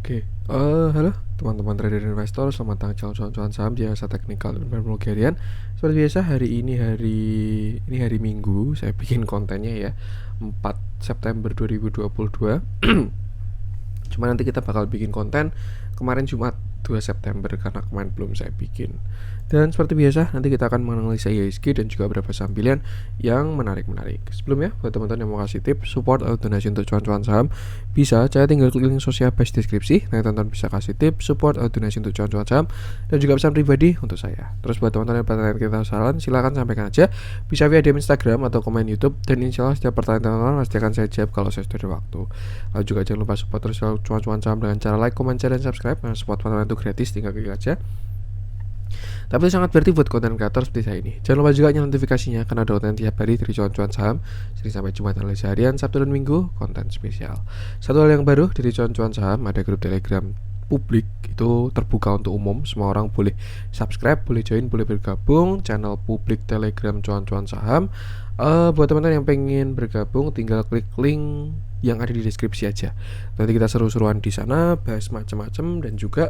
Oke, halo teman-teman trader investor, selamat datang di cuan saham di Asa Teknikal dan Teknologi Harian. Seperti biasa hari Minggu, saya bikin kontennya ya 4 September 2022. Cuma nanti kita bakal bikin konten kemarin Jumat 2 September karena kemarin belum saya bikin. Dan seperti biasa nanti kita akan menganalisa IHSG dan juga beberapa saham pilihan yang menarik-menarik. Sebelumnya buat teman-teman yang mau kasih tips, support atau donasi untuk cuan-cuan saham, bisa saya tinggal klik link sosial base deskripsi. Nah, teman-teman bisa kasih tips, support atau donasi untuk cuan-cuan saham dan juga pesan pribadi untuk saya. Terus buat teman-teman yang pertanyaan kita saran, silakan sampaikan aja. Bisa via DM Instagram atau komen YouTube, dan insya Allah setiap pertanyaan teman-teman pasti akan saya jawab kalau saya sudah ada waktu. Lalu juga jangan lupa support terus cuan-cuan saham dengan cara like, comment, share, dan subscribe. Nah, support teman-teman itu gratis, tinggal klik aja. Tapi itu sangat berarti buat konten kreator seperti saya ini. Jangan lupa juga nyalain notifikasinya karena ada konten tiap hari dari cuan-cuan saham, Senin sampai Jumat analisa harian, Sabtu dan Minggu konten spesial. Satu hal yang baru dari cuan-cuan saham, ada grup Telegram publik, itu terbuka untuk umum, semua orang boleh subscribe, boleh join, boleh bergabung channel publik Telegram cuan-cuan saham. Buat teman-teman yang pengen bergabung, tinggal klik link yang ada di deskripsi aja. Nanti kita seru-seruan di sana, bahas macam-macam dan juga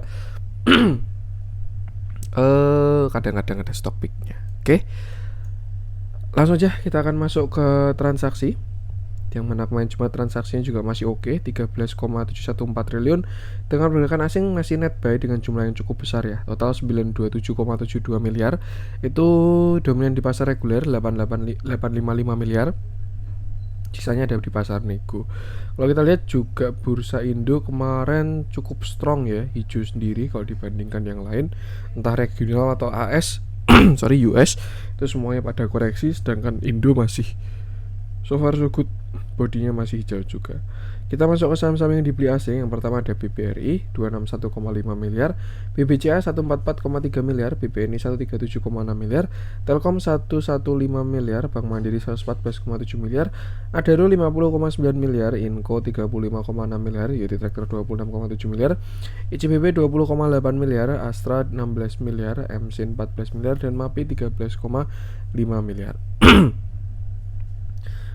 kadang-kadang ada stock picknya. Oke, langsung aja kita akan masuk ke transaksi. Yang mana kemarin cuma transaksinya juga masih oke, 13,714 triliun dengan pergerakan asing masih net buy dengan jumlah yang cukup besar ya, total 927,72 miliar. Itu dominan di pasar reguler 855 miliar, sisanya ada di pasar nego. Kalau kita lihat juga bursa Indo kemarin cukup strong ya, hijau sendiri kalau dibandingkan yang lain, entah regional atau AS sorry US, itu semuanya pada koreksi, sedangkan Indo masih so far so good, bodinya masih hijau juga. Kita masuk ke saham-saham yang dibeli asing. Yang pertama ada BBRI 261,5 miliar, BBCA 144,3 miliar, BBNI 137,6 miliar, Telkom 115 miliar, Bank Mandiri 114,7 miliar, Adaro 50,9 miliar, Inco 35,6 miliar, Yeti Tractor 26,7 miliar, ICBP 20,8 miliar, Astra 16 miliar, MSIN 14 miliar, dan MAPI 13,5 miliar.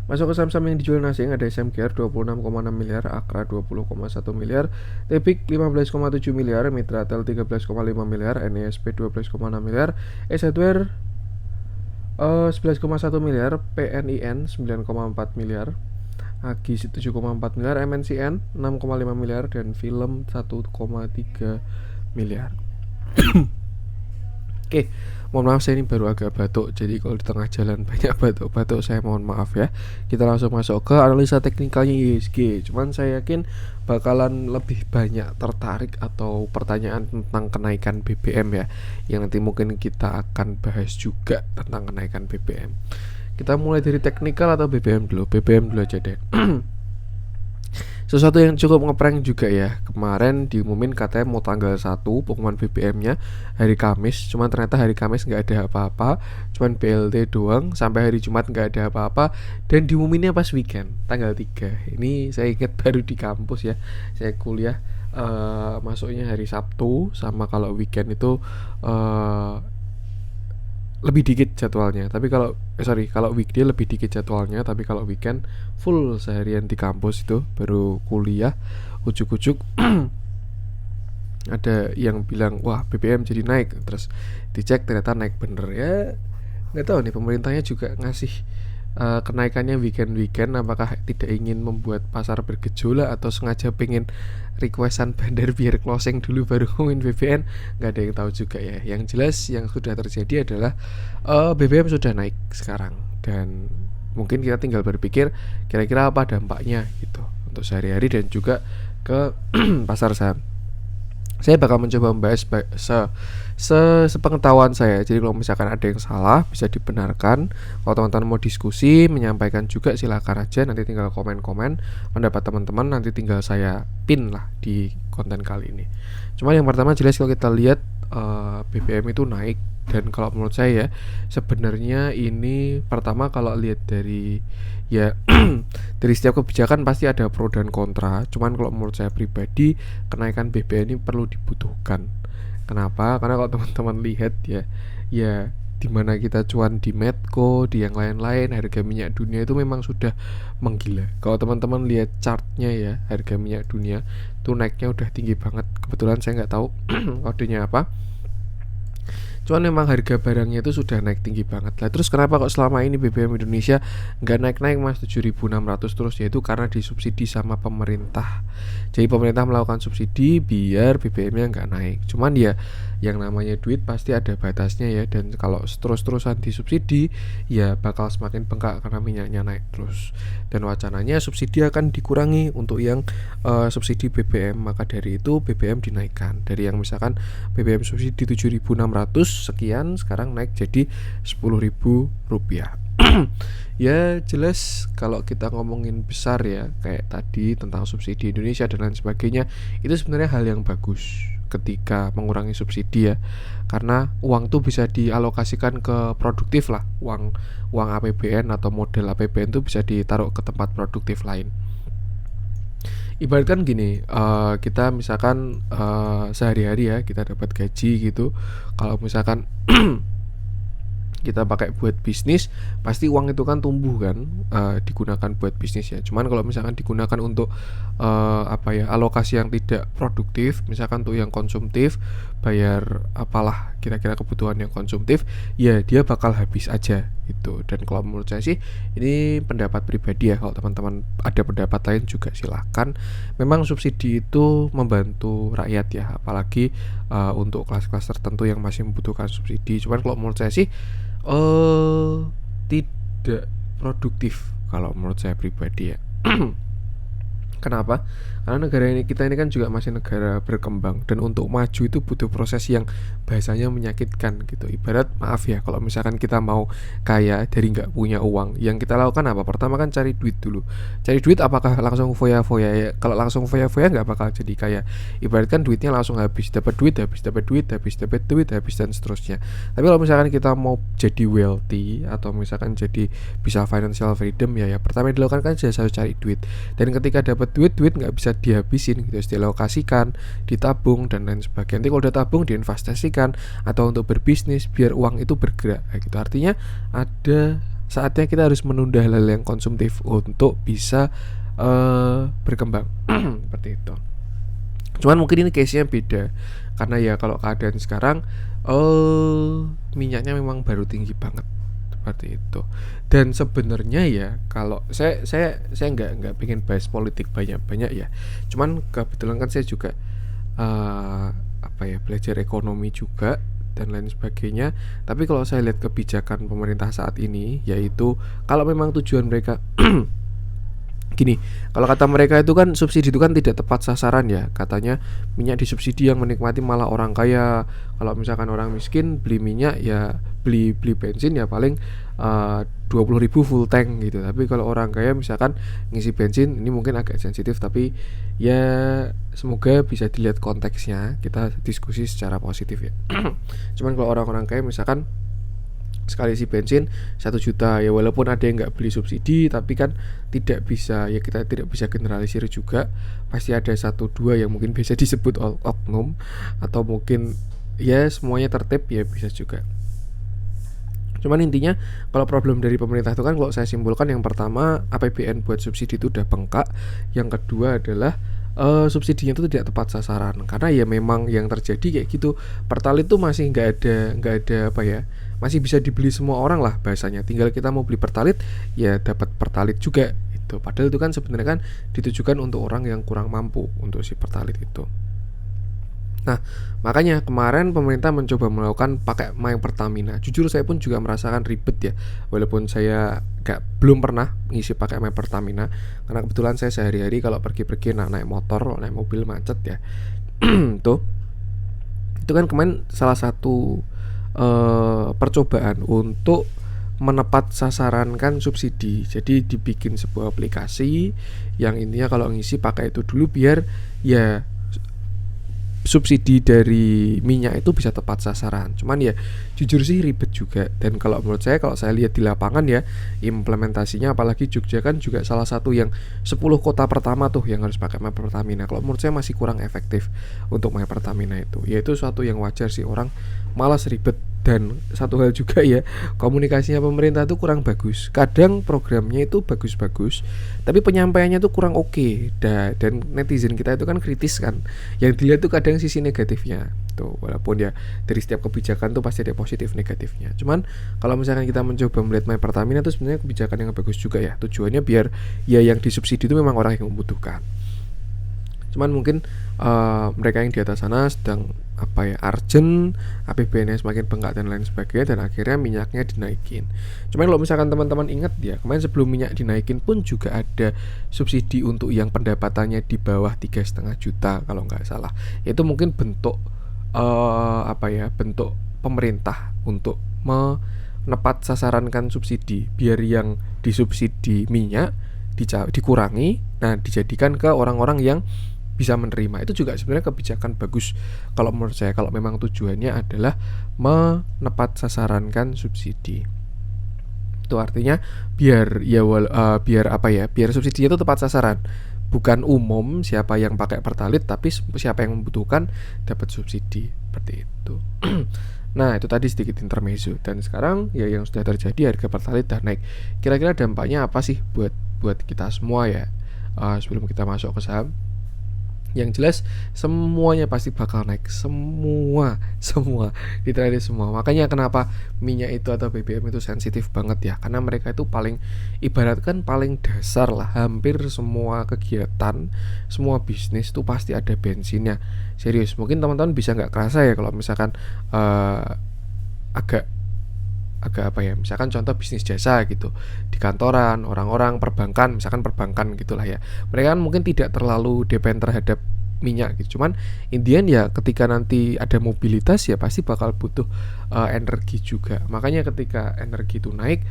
Masuk ke saham-saham yang dijual asing, ada SMGR 26,6 miliar, Akra 20,1 miliar, Tepik 15,7 miliar, Mitratel 13,5 miliar, NISP 12,6 miliar, S-Hardware 11,1 miliar, PNIN 9,4 miliar, Agis 7,4 miliar, MNCN 6,5 miliar, dan Film 1,3 miliar. Oke, mohon maaf saya ini baru agak batuk, jadi kalau di tengah jalan banyak batuk-batuk saya mohon maaf ya. Kita langsung masuk ke analisa teknikalnya IHSG. Cuman saya yakin bakalan lebih banyak tertarik atau pertanyaan tentang kenaikan BBM ya, yang nanti mungkin kita akan bahas juga tentang kenaikan BBM. Kita mulai dari teknikal atau BBM dulu? BBM dulu aja deh. Sesuatu yang cukup ngeprank juga ya, kemarin diumumin katanya mau tanggal 1 pengumuman BBM-nya hari Kamis, cuman ternyata hari Kamis nggak ada apa-apa, cuman BLT doang, sampai hari Jumat nggak ada apa-apa, dan diumuminnya pas weekend tanggal 3. Ini saya ingat baru di kampus ya, saya kuliah masuknya hari Sabtu, sama kalau weekend itu lebih dikit jadwalnya. Tapi kalau kalau weekday lebih dikit jadwalnya, tapi kalau weekend full seharian di kampus itu baru kuliah. Ujuk-ujuk ada yang bilang wah BBM jadi naik, terus dicek ternyata naik bener ya. Nggak tahu nih, pemerintahnya juga ngasih kenaikannya weekend apakah tidak ingin membuat pasar bergejolak atau sengaja pengen requestan bandar biar closing dulu baru ngomongin BBM, nggak ada yang tahu juga ya. Yang jelas yang sudah terjadi adalah BBM sudah naik sekarang, dan mungkin kita tinggal berpikir kira-kira apa dampaknya gitu untuk sehari-hari dan juga ke pasar saham. Saya bakal mencoba membahas sepengetahuan saya. Jadi kalau misalkan ada yang salah bisa dibenarkan. Kalau teman-teman mau diskusi, menyampaikan juga silakan aja. Nanti tinggal komen-komen pendapat teman-teman, nanti tinggal saya pin lah di konten kali ini. Cuma yang pertama jelas kalau kita lihat BBM itu naik, dan kalau menurut saya sebenarnya ini pertama kalau lihat dari ya dari setiap kebijakan pasti ada pro dan kontra. Cuman kalau menurut saya pribadi kenaikan BBM ini perlu dibutuhkan. Kenapa? Karena kalau teman-teman lihat ya di mana kita cuan di Medco, di yang lain-lain, harga minyak dunia itu memang sudah menggila. Kalau teman-teman lihat chartnya ya, harga minyak dunia tuh naiknya udah tinggi banget. Kebetulan saya nggak tahu kodenya apa. Cuman memang harga barangnya itu sudah naik tinggi banget lah. Terus kenapa kok selama ini BBM Indonesia nggak naik-naik mas 7.600 terus? Yaitu karena disubsidi sama pemerintah. Jadi pemerintah melakukan subsidi biar BBM-nya nggak naik. Cuman ya yang namanya duit pasti ada batasnya ya. Dan kalau terus-terusan disubsidi ya bakal semakin bengkak karena minyaknya naik terus. Dan wacananya subsidi akan dikurangi untuk yang subsidi BBM. Maka dari itu BBM dinaikkan. Dari yang misalkan BBM subsidi 7.600 sekian sekarang naik jadi Rp10.000. Ya jelas kalau kita ngomongin besar ya kayak tadi tentang subsidi Indonesia dan lain sebagainya, itu sebenarnya hal yang bagus ketika mengurangi subsidi ya, karena uang tuh bisa dialokasikan ke produktif lah. Uang APBN atau model APBN tuh bisa ditaruh ke tempat produktif lain. Ibaratkan gini, kita misalkan sehari-hari ya kita dapat gaji gitu. Kalau misalkan kita pakai buat bisnis, pasti uang itu kan tumbuh kan, digunakan buat bisnis ya. Cuman kalau misalkan digunakan untuk alokasi yang tidak produktif, misalkan untuk yang konsumtif, bayar apalah kira-kira kebutuhan yang konsumtif, ya dia bakal habis aja gitu. Dan kalau menurut saya sih ini pendapat pribadi ya. Kalau teman-teman ada pendapat lain juga silahkan. Memang subsidi itu membantu rakyat ya, apalagi untuk kelas-kelas tertentu yang masih membutuhkan subsidi. Cuman kalau menurut saya sih tidak produktif kalau menurut saya pribadi ya. Kenapa? Karena negara kita ini kan juga masih negara berkembang, dan untuk maju itu butuh proses yang bahasanya menyakitkan gitu. Ibarat maaf ya, kalau misalkan kita mau kaya dari nggak punya uang, yang kita lakukan apa? Pertama kan cari duit dulu. Cari duit apakah langsung foya-foya ya? Kalau langsung foya-foya nggak bakal jadi kaya. Ibaratkan duitnya langsung habis, dapat duit, habis dan seterusnya. Tapi kalau misalkan kita mau jadi wealthy atau misalkan jadi bisa financial freedom ya pertama yang dilakukan kan harus cari duit. Dan ketika dapat duit nggak bisa dihabisin gitu, harus dialokasikan, ditabung dan lain sebagainya. Nanti kalau udah tabung diinvestasikan atau untuk berbisnis biar uang itu bergerak gitu. Artinya ada saatnya kita harus menunda hal-hal yang konsumtif untuk bisa berkembang seperti itu. Cuman mungkin ini case-nya beda karena ya kalau keadaan sekarang minyaknya memang baru tinggi banget seperti itu. Dan sebenarnya ya kalau saya nggak pengen bahas politik banyak ya. Cuman kebetulan kan saya juga belajar ekonomi juga dan lain sebagainya. Tapi kalau saya lihat kebijakan pemerintah saat ini, yaitu kalau memang tujuan mereka gini, kalau kata mereka itu kan subsidi itu kan tidak tepat sasaran ya. Katanya minyak disubsidi yang menikmati malah orang kaya. Kalau misalkan orang miskin beli minyak ya beli bensin ya paling 20.000 full tank gitu. Tapi kalau orang kaya misalkan ngisi bensin, ini mungkin agak sensitif tapi ya semoga bisa dilihat konteksnya. Kita diskusi secara positif ya. Cuman kalau orang-orang kaya misalkan sekali isi bensin 1 juta ya, walaupun ada yang nggak beli subsidi tapi kan tidak bisa ya, kita tidak bisa generalisir juga. Pasti ada 1-2 yang mungkin bisa disebut oknum atau mungkin ya semuanya tertib ya bisa juga. Cuman intinya kalau problem dari pemerintah itu kan kalau saya simpulkan, yang pertama APBN buat subsidi itu udah bengkak. Yang kedua adalah subsidinya itu tidak tepat sasaran. Karena ya memang yang terjadi kayak gitu, Pertalite itu masih nggak ada masih bisa dibeli semua orang lah bahasanya. Tinggal kita mau beli Pertalite ya dapat Pertalite juga itu. Padahal itu kan sebenarnya kan ditujukan untuk orang yang kurang mampu untuk si Pertalite itu. Nah, makanya kemarin pemerintah mencoba melakukan pakai My Pertamina. Jujur saya pun juga merasakan ribet ya, walaupun saya belum pernah ngisi pakai My Pertamina. Karena kebetulan saya sehari-hari kalau pergi-pergi naik motor, naik mobil macet ya. Itu kan kemarin salah satu percobaan untuk menepat sasarankan subsidi. Jadi dibikin sebuah aplikasi yang intinya kalau ngisi pakai itu dulu biar ya subsidi dari minyak itu bisa tepat sasaran. Cuman ya jujur sih ribet juga. Dan kalau menurut saya, kalau saya lihat di lapangan ya implementasinya, apalagi Jogja kan juga salah satu yang 10 kota pertama tuh yang harus pakai My Pertamina. Kalau menurut saya masih kurang efektif untuk My Pertamina itu. Ya itu suatu yang wajar sih, orang malas ribet Dan satu hal juga ya, komunikasinya pemerintah itu kurang bagus. Kadang programnya itu bagus-bagus, tapi penyampaiannya itu kurang oke. Dan netizen kita itu kan kritis kan. Yang dilihat tuh kadang sisi negatifnya. Tuh, walaupun ya dari setiap kebijakan tuh pasti ada positif negatifnya. Cuman kalau misalkan kita mencoba melihat My Pertamina itu sebenarnya kebijakan yang bagus juga ya. Tujuannya biar ya yang disubsidi itu memang orang yang membutuhkan. Cuman mungkin mereka yang di atas sana sedang urgent, APBN-nya semakin bengkak dan lain sebagainya, dan akhirnya minyaknya dinaikin. Cuman kalau misalkan teman-teman ingat ya, kemarin sebelum minyak dinaikin pun juga ada subsidi untuk yang pendapatannya di bawah 3,5 juta kalau nggak salah. Itu mungkin bentuk bentuk pemerintah untuk menepat sasarankan subsidi biar yang disubsidi minyak dikurangi, nah dijadikan ke orang-orang yang bisa menerima. Itu juga sebenarnya kebijakan bagus kalau menurut saya, kalau memang tujuannya adalah menepat sasarankan subsidi. Itu artinya biar subsidinya itu tepat sasaran, bukan umum siapa yang pakai Pertalite, tapi siapa yang membutuhkan dapat subsidi, seperti itu. Nah, itu tadi sedikit intermezzo. Dan sekarang ya yang sudah terjadi, harga Pertalite dah naik. Kira-kira dampaknya apa sih buat kita semua ya? Sebelum kita masuk ke saham, yang jelas semuanya pasti bakal naik, semua literally semua. Makanya kenapa minyak itu atau BBM itu sensitif banget ya, karena mereka itu paling ibaratkan paling dasar lah. Hampir semua kegiatan, semua bisnis itu pasti ada bensinnya. Serius, mungkin teman-teman bisa nggak kerasa ya kalau misalkan agak misalkan contoh bisnis jasa gitu di kantoran, orang-orang perbankan, misalkan perbankan gitulah ya, mereka kan mungkin tidak terlalu depend terhadap minyak gitu. Cuman Indian ya ketika nanti ada mobilitas ya pasti bakal butuh energi juga. Makanya ketika energi itu naik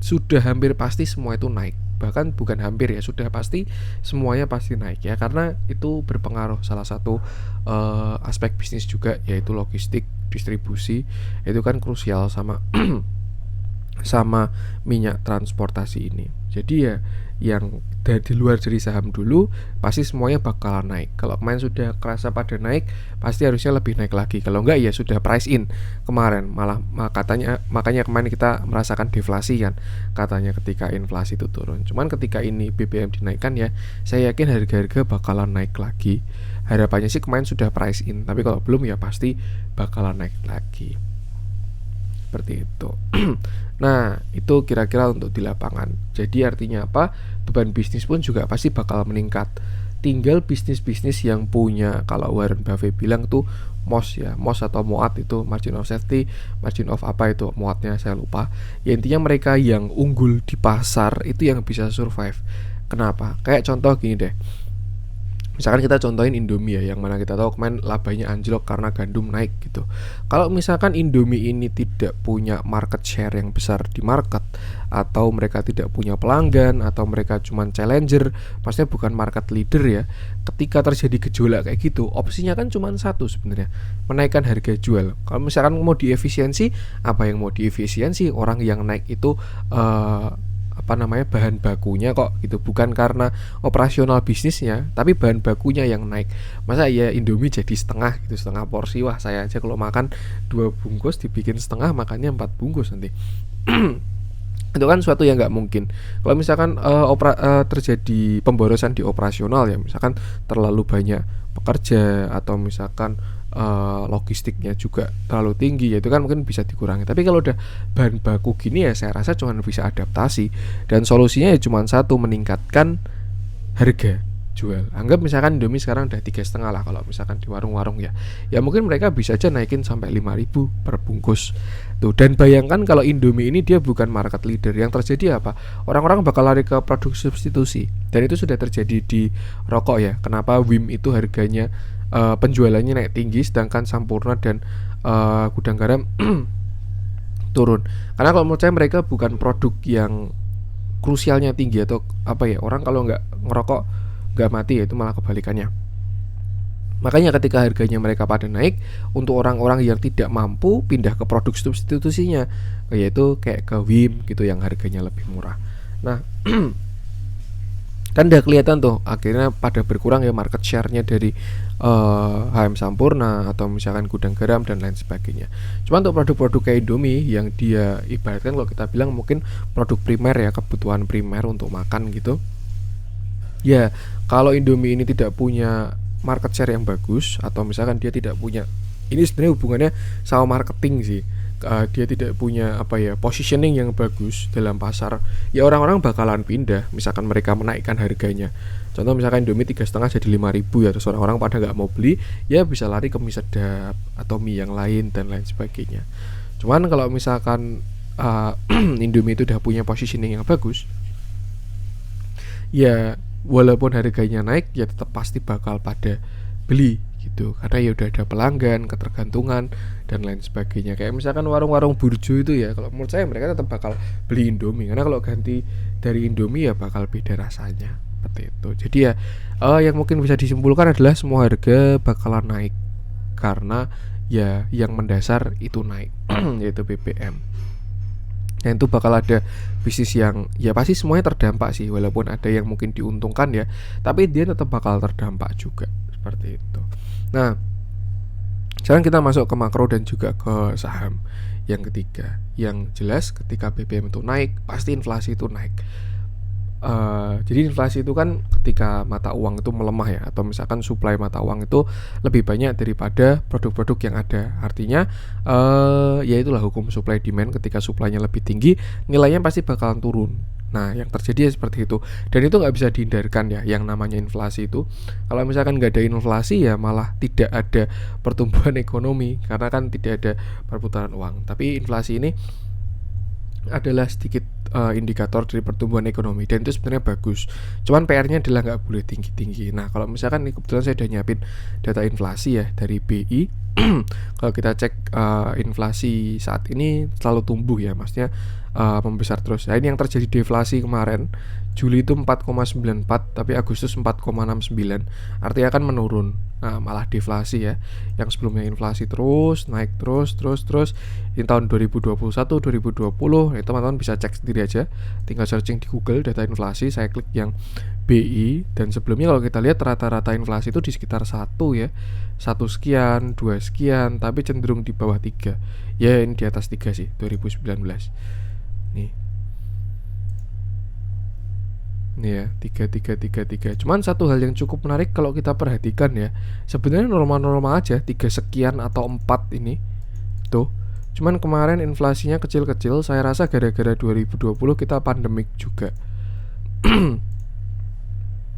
sudah hampir pasti semua itu naik. Bahkan bukan hampir ya, sudah pasti semuanya pasti naik ya, karena itu berpengaruh. Salah satu aspek bisnis juga yaitu logistik, distribusi, itu kan krusial sama sama minyak transportasi ini. Jadi ya yang di luar dari saham dulu pasti semuanya bakalan naik. Kalau kemarin sudah kerasa pada naik, pasti harusnya lebih naik lagi. Kalau enggak ya sudah price in kemarin. Makanya kemarin kita merasakan deflasi kan, katanya ketika inflasi itu turun. Cuman ketika ini BBM dinaikkan ya, saya yakin harga-harga bakalan naik lagi. Harapannya sih kemarin sudah price in, tapi kalau belum ya pasti bakalan naik lagi. Seperti itu. Nah, itu kira-kira untuk di lapangan. Jadi artinya apa? Beban bisnis pun juga pasti bakal meningkat. Tinggal bisnis-bisnis yang punya, kalau Warren Buffett bilang tuh MOS ya, MOS atau MOAT, itu margin of safety, margin of apa itu MOAT-nya saya lupa. Ya intinya mereka yang unggul di pasar itu yang bisa survive. Kenapa? Kayak contoh gini deh. Misalkan kita contohin Indomie ya, yang mana kita tahu kemarin labanya anjlok karena gandum naik gitu. Kalau misalkan Indomie ini tidak punya market share yang besar di market, atau mereka tidak punya pelanggan, atau mereka cuma challenger, maksudnya bukan market leader ya, ketika terjadi gejolak kayak gitu, opsinya kan cuma satu sebenarnya, menaikkan harga jual. Kalau misalkan mau diefisiensi, apa yang mau diefisiensi? Orang yang naik itu bahan bakunya kok gitu, bukan karena operasional bisnisnya, tapi bahan bakunya yang naik. Masa ya Indomie jadi setengah gitu, setengah porsi. Wah, saya aja kalau makan 2 bungkus dibikin setengah, makannya 4 bungkus nanti. Itu kan suatu yang nggak mungkin. Kalau misalkan terjadi pemborosan di operasional ya, misalkan terlalu banyak pekerja, atau misalkan logistiknya juga terlalu tinggi, ya itu kan mungkin bisa dikurangi. Tapi kalau udah bahan baku gini ya, saya rasa cuma bisa adaptasi, dan solusinya ya cuma satu, meningkatkan harga jual. Anggap misalkan Indomie sekarang udah 3,5 lah kalau misalkan di warung-warung ya mungkin mereka bisa aja naikin sampai 5.000 per bungkus tuh. Dan bayangkan kalau Indomie ini dia bukan market leader, yang terjadi apa? Orang-orang bakal lari ke produk substitusi, dan itu sudah terjadi di rokok ya. Kenapa WIM itu harganya penjualannya naik tinggi, sedangkan Sampurna dan Gudang Garam turun? Karena kalau menurut saya mereka bukan produk yang krusialnya tinggi, atau orang kalau nggak ngerokok nggak mati, ya itu malah kebalikannya. Makanya ketika harganya mereka pada naik, untuk orang-orang yang tidak mampu pindah ke produk substitusinya, yaitu kayak ke WIM gitu yang harganya lebih murah. Nah Kan udah kelihatan tuh akhirnya pada berkurang ya market share-nya dari HM Sampurna atau misalkan Gudang Garam dan lain sebagainya. Cuma untuk produk-produk kayak Indomie yang dia ibaratkan kalau kita bilang mungkin produk primer ya, kebutuhan primer untuk makan gitu. Ya, kalau Indomie ini tidak punya market share yang bagus atau misalkan dia tidak punya, ini sebenarnya hubungannya sama marketing sih. Dia tidak punya apa ya, positioning yang bagus dalam pasar, ya orang-orang bakalan pindah. Misalkan mereka menaikkan harganya, contoh misalkan Indomie 3,5 jadi 5.000 ya, terus orang-orang pada nggak mau beli, ya bisa lari ke mie sedap atau mie yang lain dan lain sebagainya. Cuman kalau misalkan Indomie itu udah punya positioning yang bagus, ya walaupun harganya naik ya tetap pasti bakal pada beli gitu, karena ya udah ada pelanggan, ketergantungan dan lain sebagainya. Kayak misalkan warung-warung burjo itu ya, kalau menurut saya mereka tetap bakal beli Indomie, karena kalau ganti dari Indomie ya bakal beda rasanya seperti itu. Jadi ya yang mungkin bisa disimpulkan adalah semua harga bakalan naik karena ya yang mendasar itu naik yaitu BBM. Dan itu bakal ada bisnis yang ya pasti semuanya terdampak sih, walaupun ada yang mungkin diuntungkan ya, tapi dia tetap bakal terdampak juga seperti itu. Nah, sekarang kita masuk ke makro dan juga ke saham yang ketiga. Yang jelas ketika BBM itu naik, pasti inflasi itu naik. Jadi inflasi itu kan ketika mata uang itu melemah ya, atau misalkan supply mata uang itu lebih banyak daripada produk-produk yang ada. Artinya ya itulah hukum supply demand, ketika supply-nya lebih tinggi, nilainya pasti bakalan turun. Nah, yang terjadi ya seperti itu. Dan itu nggak bisa dihindarkan ya, yang namanya inflasi itu. Kalau misalkan nggak ada inflasi ya malah tidak ada pertumbuhan ekonomi, karena kan tidak ada perputaran uang. Tapi inflasi ini adalah sedikit indikator dari pertumbuhan ekonomi, dan itu sebenarnya bagus. Cuman PR-nya adalah nggak boleh tinggi-tinggi. Nah, kalau misalkan nih kebetulan saya udah nyiapin data inflasi ya dari BI. Kalau kita cek inflasi saat ini selalu tumbuh ya, maksudnya membesar terus. Nah, ini yang terjadi deflasi kemarin Juli itu 4,94, tapi Agustus 4,69. Artinya kan menurun. Nah, malah deflasi ya. Yang sebelumnya inflasi terus naik terus. Di tahun 2021, 2020, teman-teman bisa cek sendiri aja. Tinggal searching di Google data inflasi, saya klik yang BI, dan sebelumnya kalau kita lihat rata-rata inflasi itu di sekitar 1 ya. 1 sekian, 2 sekian, tapi cenderung di bawah 3. Ya, ini di atas 3 sih 2019. Nih ya, 3. Cuman satu hal yang cukup menarik kalau kita perhatikan ya, sebenarnya normal-normal aja 3 sekian atau 4 ini tuh. Cuman kemarin inflasinya kecil-kecil, saya rasa gara-gara 2020 kita pandemik juga.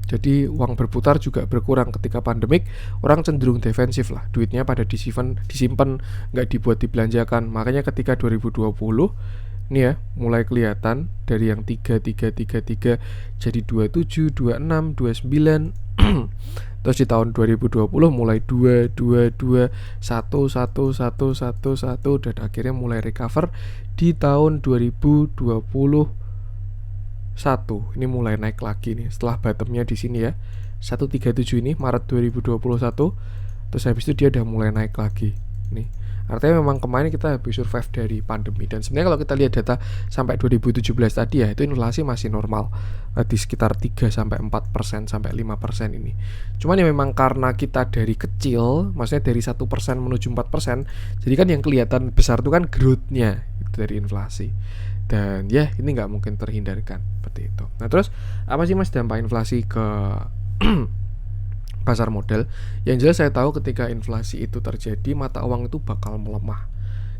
Jadi uang berputar juga berkurang ketika pandemik, orang cenderung defensif lah, duitnya pada disimpan, nggak dibuat dibelanjakan. Makanya ketika 2020 ini ya mulai kelihatan dari yang 3 jadi 27, 26, 29. Terus di tahun 2020 mulai 2, 1, 1, dan akhirnya mulai recover di tahun 2021. Ini mulai naik lagi nih setelah bottomnya di sini ya, 137 ini Maret 2021. Terus habis itu dia udah mulai naik lagi nih. Artinya memang kemarin kita habis survive dari pandemi. Dan sebenarnya kalau kita lihat data sampai 2017 tadi ya, itu inflasi masih normal di sekitar 3-4% sampai 5% ini. Cuman ya memang karena kita dari kecil, maksudnya dari 1% menuju 4%, jadi kan yang kelihatan besar itu kan growth-nya dari inflasi. Dan ya ini nggak mungkin terhindarkan seperti itu. Nah terus apa sih mas dampak inflasi ke pasar modal? Yang jelas saya tahu ketika inflasi itu terjadi, mata uang itu bakal melemah.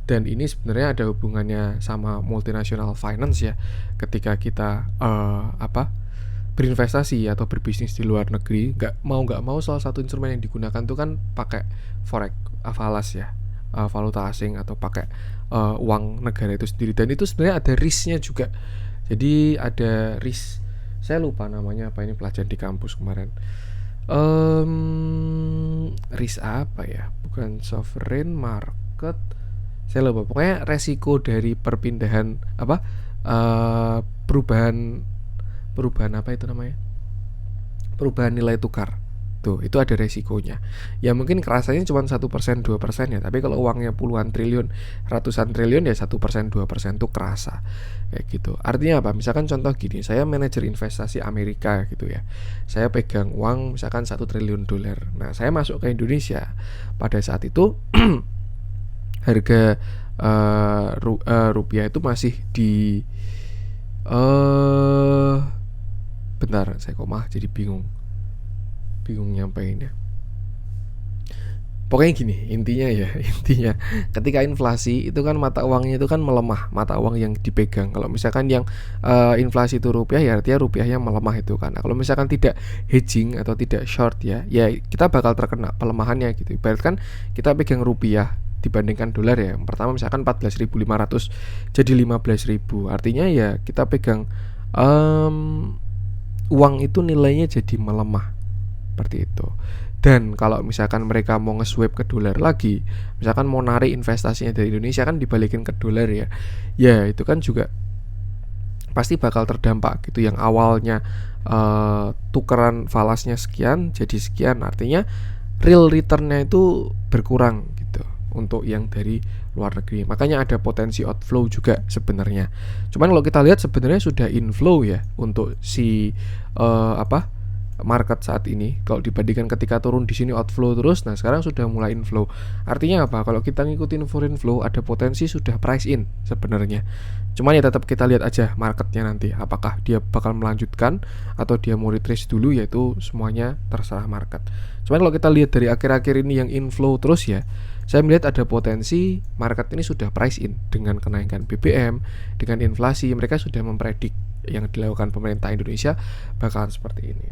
Dan ini sebenarnya ada hubungannya sama multinational finance ya. Ketika kita berinvestasi atau berbisnis di luar negeri, nggak mau salah satu instrumen yang digunakan itu kan pakai forex, falas ya, valuta asing, atau pakai uang negara itu sendiri. Dan itu sebenarnya ada risknya juga. Jadi ada risk, saya lupa namanya apa, ini pelajaran di kampus kemarin. Risk apa ya? Bukan sovereign market, saya lupa. Pokoknya resiko dari perpindahan perubahan apa itu namanya? Perubahan nilai tukar itu ada resikonya. Ya mungkin kerasanya cuma 1%, 2% ya, tapi kalau uangnya puluhan triliun, ratusan triliun ya 1%, 2% tuh kerasa kayak gitu. Artinya apa? Misalkan contoh gini, saya manajer investasi Amerika gitu ya, saya pegang uang misalkan 1 triliun dolar. Nah saya masuk ke Indonesia pada saat itu harga rupiah itu masih di bentar, saya kok mah jadi bingung nyampainnya. Pokoknya gini, intinya ya, intinya ketika inflasi itu kan mata uangnya itu kan melemah, mata uang yang dipegang. Kalau misalkan yang inflasi itu rupiah ya artinya rupiahnya melemah itu kan. Nah, kalau misalkan tidak hedging atau tidak short ya kita bakal terkena pelemahannya gitu. Ibarat kan kita pegang rupiah dibandingkan dolar ya. Yang pertama misalkan 14.500 jadi 15.000. Artinya ya kita pegang uang itu nilainya jadi melemah seperti itu. Dan kalau misalkan mereka mau nge-swap ke dolar lagi, misalkan mau narik investasinya dari Indonesia kan dibalikin ke dolar ya, ya itu kan juga pasti bakal terdampak gitu. Yang awalnya tukeran falasnya sekian jadi sekian, artinya real returnnya itu berkurang gitu untuk yang dari luar negeri. Makanya ada potensi outflow juga sebenarnya. Cuman kalau kita lihat sebenarnya sudah inflow ya untuk si market saat ini. Kalau dibandingkan ketika turun di sini outflow terus, nah sekarang sudah mulai inflow. Artinya apa? Kalau kita ngikutin foreign flow ada potensi sudah price in sebenarnya. Cuman ya tetap kita lihat aja marketnya nanti, apakah dia bakal melanjutkan atau dia mau retrace dulu, yaitu semuanya terserah market. Cuman kalau kita lihat dari akhir-akhir ini yang inflow terus ya, saya melihat ada potensi market ini sudah price in dengan kenaikan BBM, dengan inflasi. Mereka sudah mempredik yang dilakukan pemerintah Indonesia bakalan seperti ini.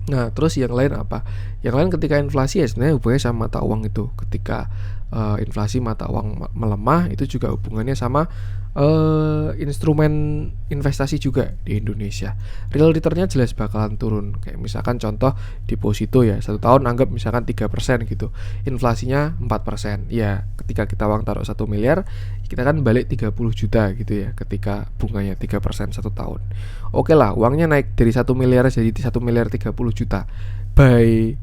Nah terus yang lain apa? Yang lain ketika inflasi ya sebenarnya hubungannya sama mata uang itu. Ketika inflasi mata uang melemah, itu juga hubungannya sama instrumen investasi juga di Indonesia. Real returnnya jelas bakalan turun. Kayak misalkan contoh deposito ya, 1 tahun anggap misalkan 3% gitu, inflasinya 4%. Ya ketika kita uang taruh 1 miliar, kita kan balik 30 juta gitu ya, ketika bunganya 3% 1 tahun. Oke lah, uangnya naik dari 1 miliar jadi 1 miliar 30 juta. By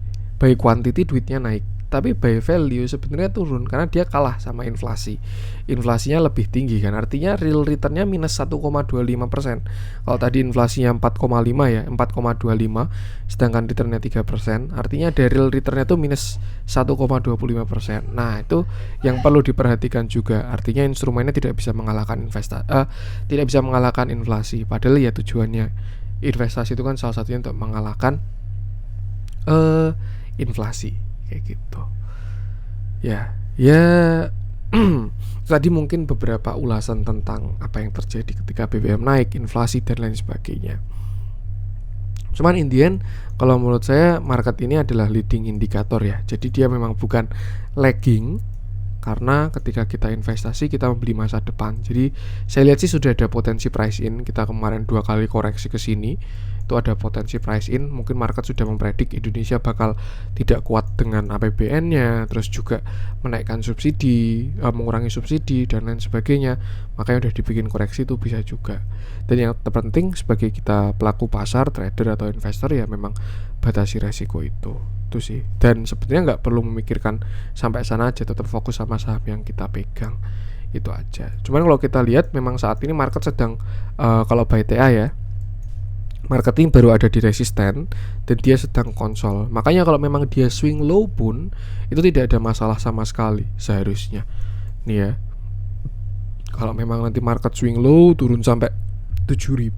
quantity duitnya naik, tapi by value sebenarnya turun karena dia kalah sama inflasi. Inflasinya lebih tinggi kan, artinya real returnnya minus 1,25%. Kalau tadi inflasinya 4,5 ya, 4,25, sedangkan returnnya 3%, artinya dari real returnnya itu minus 1,25%. Nah itu yang perlu diperhatikan juga. Artinya instrumennya tidak bisa mengalahkan tidak bisa mengalahkan inflasi. Padahal ya tujuannya investasi itu kan salah satunya untuk mengalahkan inflasi kayak gitu. Ya tadi mungkin beberapa ulasan tentang apa yang terjadi ketika BBM naik, inflasi dan lain sebagainya. Cuman in the end, kalau menurut saya market ini adalah leading indikator ya. Jadi dia memang bukan lagging, karena ketika kita investasi kita membeli masa depan. Jadi saya lihat sih sudah ada potensi price in. Kita kemarin 2 kali koreksi ke sini, itu ada potensi price in. Mungkin market sudah mempredik Indonesia bakal tidak kuat dengan APBN-nya, terus juga menaikkan subsidi, mengurangi subsidi dan lain sebagainya. Makanya udah dibikin koreksi, itu bisa juga. Dan yang terpenting sebagai kita pelaku pasar, trader atau investor ya memang batasi resiko itu sih. Dan sebenarnya nggak perlu memikirkan sampai sana aja, tetap fokus sama saham yang kita pegang, itu aja. Cuman kalau kita lihat memang saat ini market sedang kalau by TA ya, marketing baru ada di resisten dan dia sedang konsol. Makanya kalau memang dia swing low pun itu tidak ada masalah sama sekali seharusnya. Nih ya, kalau memang nanti market swing low turun sampai 7.000,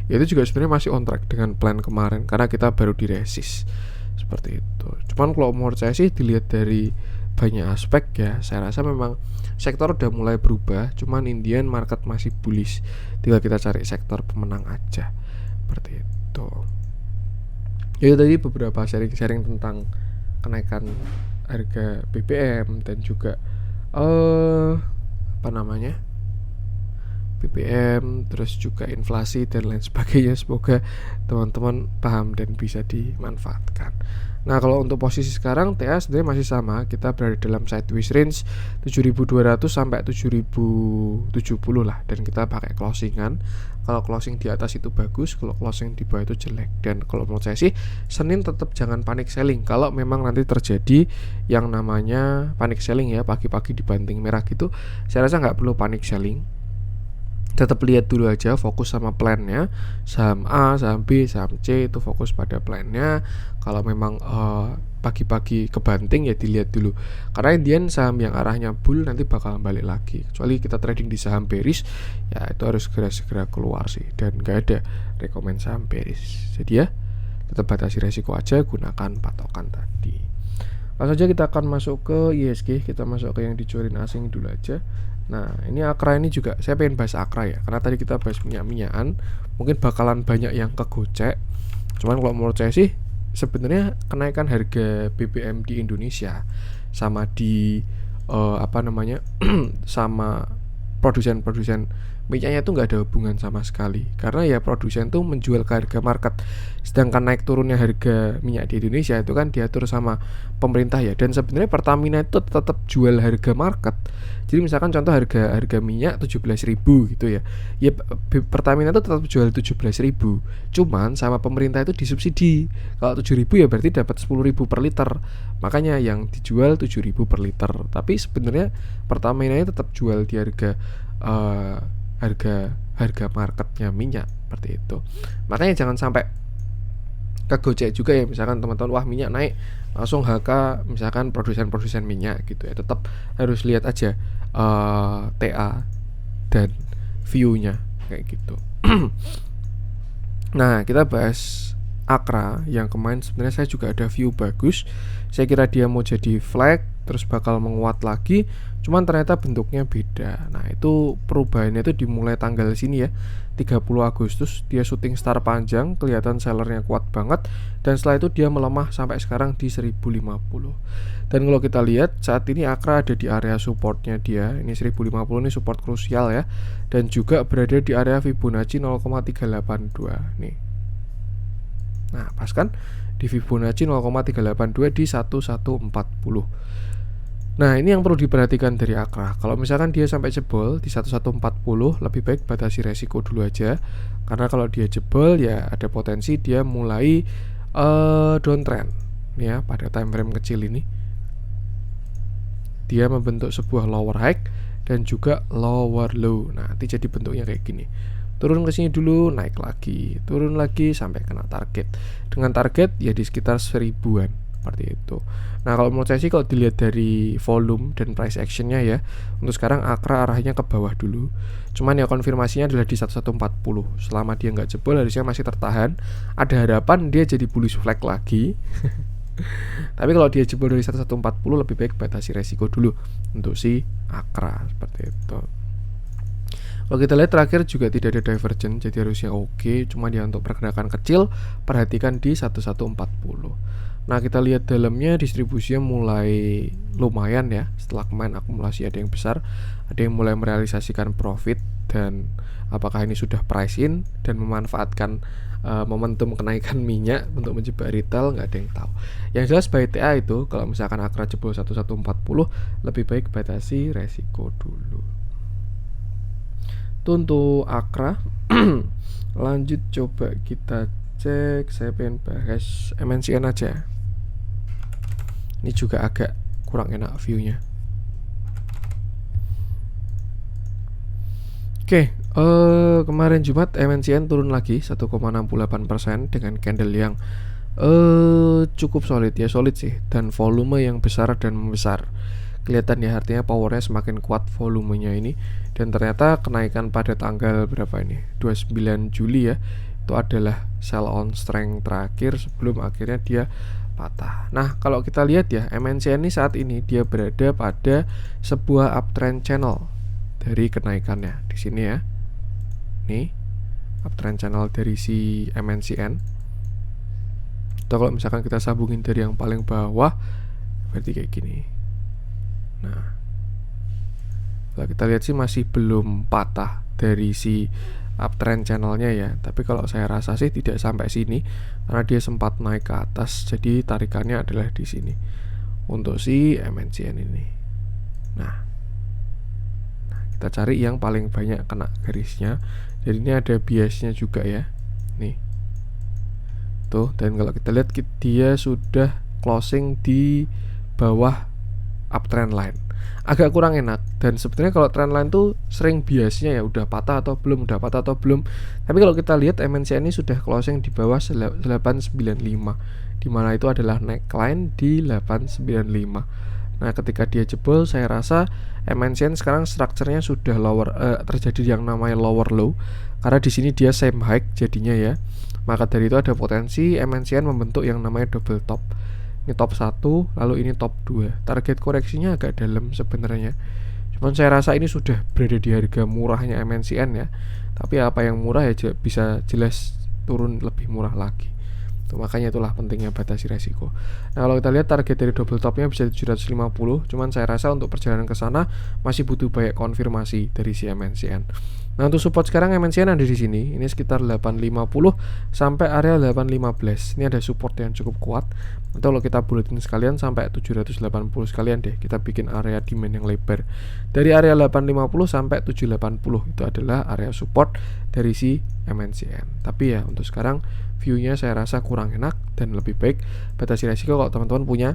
ya itu juga sebenarnya masih on track dengan plan kemarin karena kita baru di resist seperti itu. Cuman kalau menurut saya sih dilihat dari banyak aspek ya, saya rasa memang sektor udah mulai berubah. Cuman Indian market masih bullish, tinggal kita cari sektor pemenang aja seperti itu. Jadi tadi beberapa sharing tentang kenaikan harga BBM dan juga BBM, terus juga inflasi dan lain sebagainya. Semoga teman-teman paham dan bisa dimanfaatkan. Nah, kalau untuk posisi sekarang TA sebenarnya masih sama, kita berada dalam sideways range 7.200 sampai 7.070 lah, dan kita pakai closingan. Kalau closing di atas itu bagus, kalau closing di bawah itu jelek. Dan kalau menurut saya sih Senin tetap jangan panic selling. Kalau memang nanti terjadi yang namanya panic selling ya, pagi-pagi dibanting merah gitu, saya rasa nggak perlu panic selling. Tetap lihat dulu aja, fokus sama plannya. Saham A, saham B, saham C itu fokus pada plannya. Kalau memang pagi-pagi kebanting ya dilihat dulu, karena Indian saham yang arahnya bull nanti bakal balik lagi. Kecuali kita trading di saham bearish, ya itu harus segera keluar sih. Dan gak ada rekomend saham bearish. Jadi ya tetap batasi resiko aja, gunakan patokan tadi. Langsung aja kita akan masuk ke ISG. Kita masuk ke yang dijualin asing dulu aja. Nah, ini Akra ini juga saya pengen bahas Akra ya, karena tadi kita bahas minyak-minyakan, mungkin bakalan banyak yang kegocek. Cuman kalau menurut saya sih sebenarnya kenaikan harga BBM di Indonesia sama di sama produsen minyaknya itu nggak ada hubungan sama sekali, karena ya produsen tuh menjual ke harga market, sedangkan naik turunnya harga minyak di Indonesia itu kan diatur sama pemerintah ya. Dan sebenarnya Pertamina itu tetap jual harga market. Jadi misalkan contoh harga minyak 17.000 gitu ya, Pertamina itu tetap jual 17.000, cuman sama pemerintah itu disubsidi. Kalau 7.000 ya berarti dapat 10.000 per liter, makanya yang dijual 7.000 per liter. Tapi sebenarnya Pertamina itu tetap jual di harga marketnya minyak seperti itu. Makanya jangan sampai kegocek juga ya, misalkan teman-teman wah minyak naik langsung HK misalkan produsen minyak gitu ya. Tetap harus lihat aja TA dan view-nya kayak gitu. Nah, kita bahas Akra yang kemarin sebenarnya saya juga ada view bagus. Saya kira dia mau jadi flag terus bakal menguat lagi, cuman ternyata bentuknya beda. Nah, itu perubahannya itu dimulai tanggal sini ya, 30 Agustus dia shooting star panjang, kelihatan sellernya kuat banget, dan setelah itu dia melemah sampai sekarang di 1050. Dan kalau kita lihat saat ini Akra ada di area supportnya dia, ini 1050 ini support krusial ya, dan juga berada di area Fibonacci 0,382 nih. Nah, pas kan di Fibonacci 0,382 di 1140. Nah, ini yang perlu diperhatikan dari Akra. Kalau misalkan dia sampai jebol di 1140, lebih baik batasi resiko dulu aja. Karena kalau dia jebol ya ada potensi dia mulai downtrend ya pada time frame kecil ini. Dia membentuk sebuah lower high dan juga lower low. Nah, nanti jadi bentuknya kayak gini. Turun ke sini dulu, naik lagi, turun lagi sampai kena target. Dengan target ya di sekitar 1000-an seperti itu. Nah, kalau menurut saya sih kalau dilihat dari volume dan price actionnya ya, untuk sekarang Akra arahnya ke bawah dulu. Cuman ya konfirmasinya adalah di 1140. Selama dia nggak jebol harusnya masih tertahan. Ada harapan dia jadi bullish flag lagi. Tapi kalau dia jebol dari 1140 lebih baik batasi resiko dulu untuk si Akra seperti itu. Kalau kita lihat terakhir juga tidak ada divergen, jadi harusnya oke. Cuma dia untuk pergerakan kecil, perhatikan di 1140. Nah, kita lihat dalamnya distribusinya mulai lumayan ya. Setelah kemarin akumulasi ada yang besar, ada yang mulai merealisasikan profit. Dan apakah ini sudah price in dan memanfaatkan momentum kenaikan minyak untuk menjebak retail, nggak ada yang tahu. Yang jelas buy TA itu kalau misalkan Akra jebol 1140 lebih baik batasi resiko dulu. Itu untuk Akra. Lanjut coba kita cek, saya pengen bahas MNCN aja. Ini juga agak kurang enak view-nya. Oke, kemarin Jumat MNCN turun lagi 1,68% dengan candle yang cukup solid ya, solid sih, dan volume yang besar dan membesar. Kelihatan ya, artinya powernya semakin kuat volumenya ini. Dan ternyata kenaikan pada tanggal berapa ini, 29 Juli ya, itu adalah sell on strength terakhir sebelum akhirnya dia patah. Nah, kalau kita lihat ya, MNCN ini saat ini dia berada pada sebuah uptrend channel dari kenaikannya di sini ya. Nih, uptrend channel dari si MNCN. Atau kalau misalkan kita sambungin dari yang paling bawah, berarti kayak gini. Nah, kalau kita lihat sih masih belum patah dari si uptrend channelnya ya. Tapi kalau saya rasa sih tidak sampai sini karena dia sempat naik ke atas, jadi tarikannya adalah di sini untuk si MNCN ini. Nah, kita cari yang paling banyak kena garisnya. Jadi ini ada biasnya juga ya, nih tuh. Dan kalau kita lihat dia sudah closing di bawah uptrend line, agak kurang enak. Dan sebenarnya kalau trend line tuh sering biasnya ya udah patah atau belum, udah patah atau belum. Tapi kalau kita lihat MNCN ini sudah closing di bawah 895, dimana itu adalah neckline di 895. Nah, ketika dia jebol, saya rasa MNCN sekarang strukturnya sudah terjadi yang namanya lower low, karena di sini dia same high jadinya ya. Maka dari itu ada potensi MNCN membentuk yang namanya double top. Ini top 1, lalu ini top 2. Target koreksinya agak dalam sebenarnya. Cuman saya rasa ini sudah berada di harga murahnya MNCN ya. Tapi apa yang murah ya bisa jelas turun lebih murah lagi. Tuh, makanya itulah pentingnya batasi resiko. Nah, kalau kita lihat target dari double topnya bisa 750. Cuman saya rasa untuk perjalanan ke sana masih butuh banyak konfirmasi dari si MNCN. Nah, untuk support sekarang MNCN ada di sini. Ini sekitar 850 sampai area 815. Ini ada support yang cukup kuat. Atau kalau kita buletin sekalian sampai 780 sekalian deh. Kita bikin area demand yang lebar. Dari area 850 sampai 780 itu adalah area support dari si MNCN. Tapi ya untuk sekarang view-nya saya rasa kurang enak dan lebih baik batasi resiko kalau teman-teman punya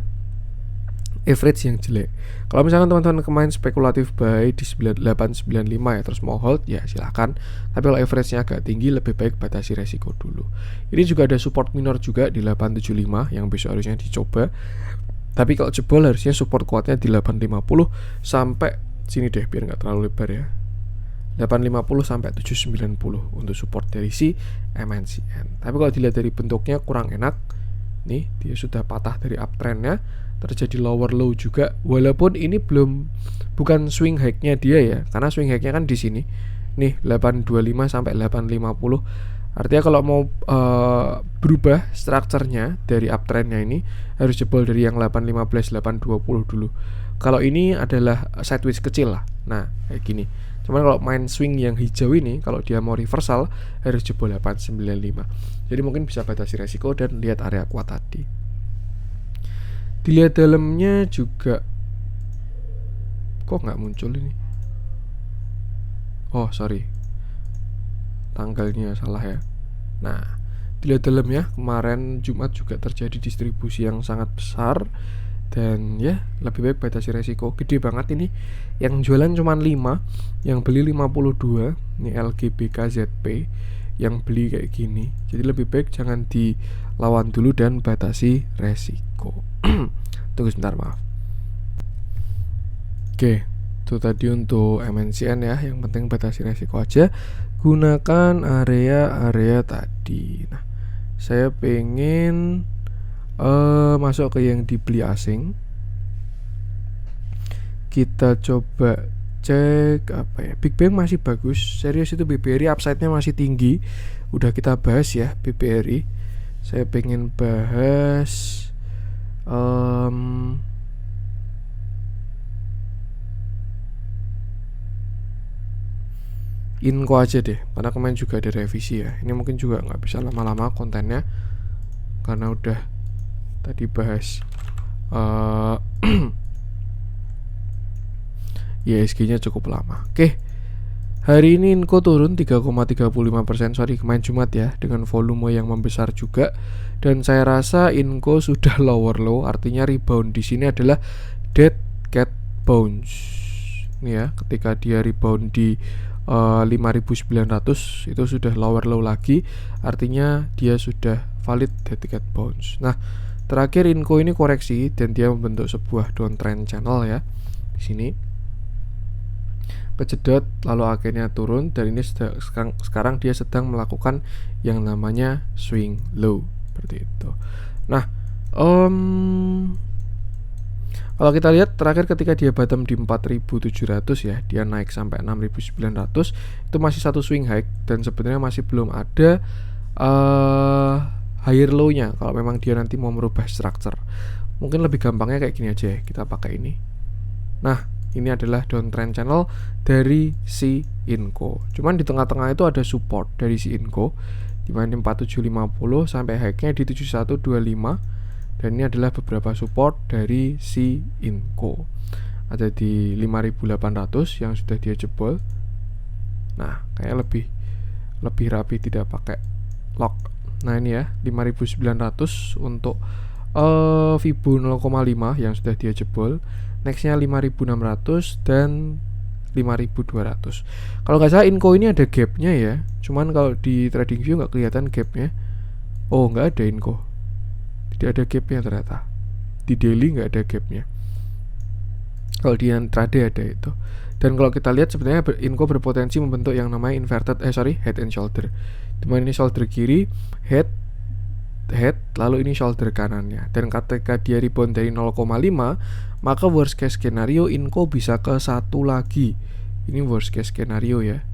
average yang jelek. Kalau misalkan teman-teman kemarin spekulatif buy di 895 ya, terus mau hold ya silahkan. Tapi kalau average-nya agak tinggi, lebih baik batasi resiko dulu. Ini juga ada support minor juga di 875 yang besok harusnya dicoba. Tapi kalau jebol harusnya support kuatnya di 850 sampai sini deh biar nggak terlalu lebar ya. 850 sampai 790 untuk support dari si MNCN. Tapi kalau dilihat dari bentuknya kurang enak. Nih, dia sudah patah dari uptrendnya, terjadi lower low juga. Walaupun ini bukan swing high-nya dia ya, karena swing high-nya kan di sini. Nih, 825 sampai 850. Artinya kalau mau berubah strukturnya dari uptrendnya ini harus jebol dari yang 815, 820 dulu. Kalau ini adalah sideways kecil lah. Nah, kayak gini. Cuman kalau main swing yang hijau ini, kalau dia mau reversal harus jebol 895. Jadi mungkin bisa batasi resiko dan lihat area kuat tadi. Dilihat dalamnya juga, kok nggak muncul ini? Oh sorry, tanggalnya salah ya. Nah, dilihat dalamnya kemarin Jumat juga terjadi distribusi yang sangat besar. Dan ya lebih baik batasi resiko. Gede banget ini. Yang jualan cuma 5, yang beli 52. Ini LGBKZP yang beli kayak gini. Jadi lebih baik jangan dilawan dulu dan batasi resiko. Tunggu sebentar, maaf. Oke, itu tadi untuk MNCN ya. Yang penting batasi resiko aja. Gunakan area-area tadi. Nah, saya pengen masuk ke yang dibeli asing. Kita coba cek apa ya. Big Bang masih bagus. Serius itu BBRI upside-nya masih tinggi. Udah kita bahas ya BBRI. Saya pengen bahas Inco aja deh, karena kemarin juga ada revisi ya. Ini mungkin juga nggak bisa lama-lama kontennya karena udah tadi bahas ISG-nya cukup lama. Oke. Hari ini Inco turun 3,35%. Sorry, kemarin Jumat ya, dengan volume yang membesar juga. Dan saya rasa Inco sudah lower low, artinya rebound di sini adalah dead cat bounce. Ini ya, ketika dia rebound di 5.900 itu sudah lower low lagi, artinya dia sudah valid dead cat bounce. Nah, terakhir Inco ini koreksi dan dia membentuk sebuah downtrend channel ya. Di sini kejedot lalu akhirnya turun dan ini sekarang dia sedang melakukan yang namanya swing low seperti itu. Nah, kalau kita lihat terakhir ketika dia bottom di 4.700 ya, dia naik sampai 6.900, itu masih satu swing high dan sebenarnya masih belum ada higher low-nya. Kalau memang dia nanti mau merubah structure, mungkin lebih gampangnya kayak gini aja ya, kita pakai ini. Nah, Ini adalah downtrend channel dari si Inco. Cuman di tengah-tengah itu ada support dari si Inco di mana 4750 sampai high-nya di 7125, dan ini adalah beberapa support dari si Inco. Ada di 5800 yang sudah dia jebol. Nah, kayak lebih rapi tidak pakai lock. Nah, ini ya 5900 untuk Fibo 0,5 yang sudah dia jebol. Nextnya 5600 dan 5200. Kalau nggak salah Inco ini ada gapnya ya, cuman kalau di TradingView nggak kelihatan gapnya. Oh, nggak ada Inco, tidak ada gapnya ternyata. Di daily nggak ada gapnya, kalau di intraday ada itu. Dan kalau kita lihat sebenarnya Inco berpotensi membentuk yang namanya head and shoulder, dimana ini shoulder kiri, head, lalu ini shoulder kanannya. Dan ketika dia rebound dari 0,5, maka worst case scenario Inco bisa ke 1 lagi. Ini worst case scenario ya.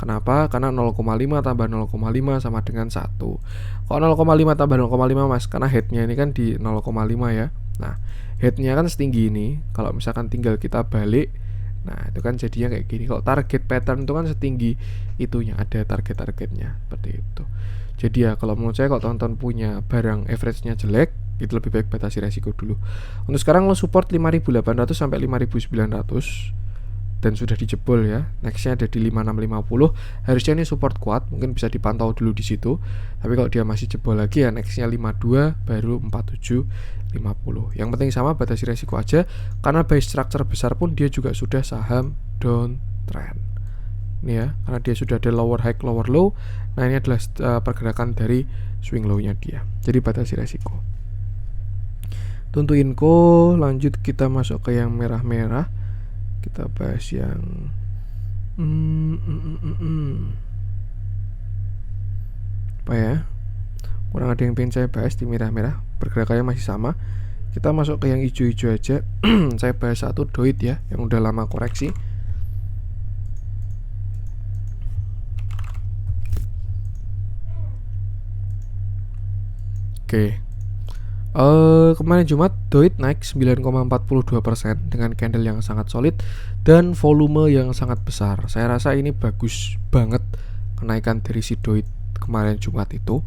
Kenapa? Karena 0,5 tambah 0,5 sama dengan 1. Kalau 0,5 tambah 0,5 mas, karena headnya ini kan di 0,5 ya. Nah, headnya kan setinggi ini. Kalau misalkan tinggal kita balik, nah itu kan jadinya kayak gini. Kalau target pattern itu kan setinggi itunya, ada target-targetnya seperti itu. Jadi ya kalau menurut saya, kalau teman-teman punya barang average-nya jelek, itu lebih baik batasi resiko dulu. Untuk sekarang lo support 5800 sampai 5900 dan sudah dijebol ya. Nextnya ada di 5650. Harusnya ini support kuat, mungkin bisa dipantau dulu di situ. Tapi kalau dia masih jebol lagi ya nextnya 52 baru 4750. Yang penting sama, batasi resiko aja, karena by structure besar pun dia juga sudah saham downtrend. Ini ya, karena dia sudah ada lower high, lower low. Nah, ini adalah pergerakan dari swing low-nya dia. Jadi batasi resiko. Untuk Inco, lanjut kita masuk ke yang merah-merah. Kita bahas yang apa ya? Kurang ada yang pengen saya bahas di merah-merah. Pergerakannya masih sama. Kita masuk ke yang hijau-hijau aja. Saya bahas satu Doit ya, yang udah lama koreksi. Oke. Kemarin Jumat Doit naik 9,42% dengan candle yang sangat solid dan volume yang sangat besar. Saya rasa ini bagus banget kenaikan dari si Doit kemarin Jumat itu.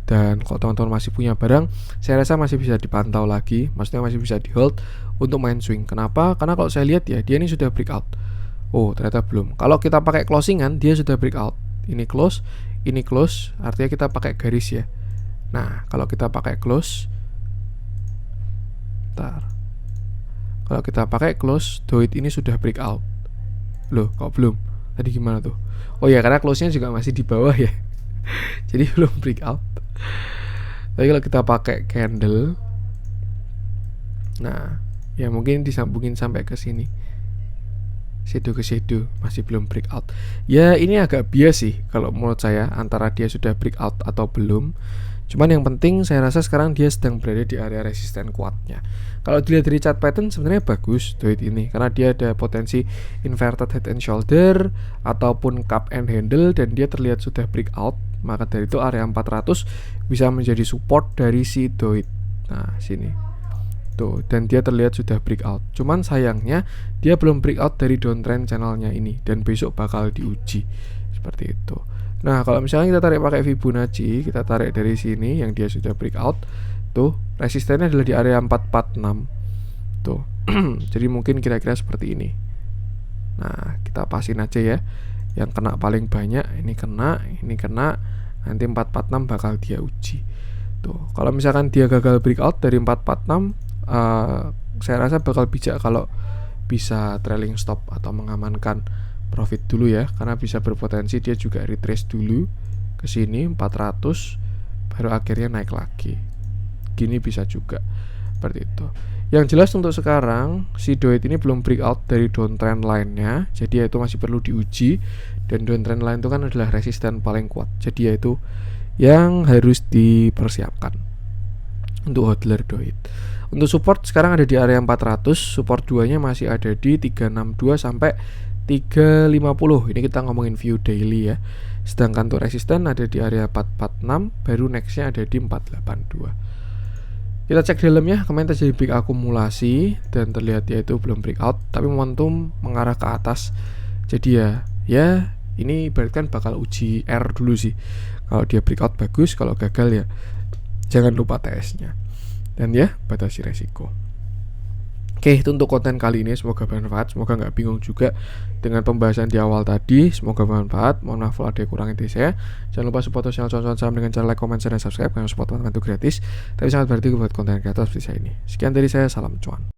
Dan kalau teman-teman masih punya barang, saya rasa masih bisa dipantau lagi, maksudnya masih bisa di hold untuk main swing. Kenapa? Karena kalau saya lihat ya, dia ini sudah breakout. Oh, ternyata belum. Kalau kita pakai closingan, dia sudah breakout. Ini close, artinya kita pakai garis ya. Nah, kalau kita pakai close, kalau kita pakai close, Doit ini sudah breakout. Loh, kok belum? Tadi gimana tuh? Oh ya, karena close-nya juga masih di bawah ya. Jadi belum breakout. Tapi kalau kita pakai candle, nah, ya mungkin disambungin sampai ke sini. Shadow ke shadow, masih belum breakout. Ya, ini agak bias sih kalau menurut saya, antara dia sudah breakout atau belum. Cuman yang penting saya rasa sekarang dia sedang berada di area resisten kuatnya. Kalau dilihat dari chart pattern sebenarnya bagus Doit ini, karena dia ada potensi inverted head and shoulder ataupun cup and handle, dan dia terlihat sudah breakout. Maka dari itu area 400 bisa menjadi support dari si Doit. Nah, sini tuh, dan dia terlihat sudah breakout. Cuman sayangnya dia belum breakout dari downtrend channelnya ini, dan besok bakal diuji seperti itu. Nah, kalau misalnya kita tarik pakai Fibonacci, kita tarik dari sini yang dia sudah breakout, tuh resistennya adalah di area 446. Tuh. Jadi mungkin kira-kira seperti ini. Nah, kita pasin aja ya. Yang kena paling banyak, ini kena, nanti 446 bakal dia uji. Tuh, kalau misalkan dia gagal breakout dari 446, saya rasa bakal bijak kalau bisa trailing stop atau mengamankan profit dulu ya, karena bisa berpotensi dia juga retrace dulu ke sini 400 baru akhirnya naik lagi. Gini bisa juga seperti itu. Yang jelas untuk sekarang si Doit ini belum breakout dari downtrend line-nya, jadi itu masih perlu diuji, dan downtrend line itu kan adalah resisten paling kuat. Jadi yaitu yang harus dipersiapkan untuk hodler Doit. Untuk support sekarang ada di area 400, support 2-nya masih ada di 362 sampai 350. Ini kita ngomongin view daily ya. Sedangkan untuk resisten ada di area 446, baru nextnya ada di 482. Kita cek di dalamnya, kemarin terjadi break akumulasi dan terlihat ya itu belum breakout, tapi momentum mengarah ke atas. Jadi ya ini berarti kan bakal uji R dulu sih. Kalau dia breakout bagus, kalau gagal ya jangan lupa TS-nya. Dan ya batasi resiko. Oke, itu untuk konten kali ini, semoga bermanfaat, semoga nggak bingung juga dengan pembahasan di awal tadi, semoga bermanfaat. Mohon maaf kalau ada yang kurang dari saya. Jangan lupa support channel Cuan Saham dengan cara like, comment, share, dan subscribe, karena support teman-teman itu gratis, tapi sangat berarti buat konten kreator seperti saya ini. Sekian dari saya, salam cuan.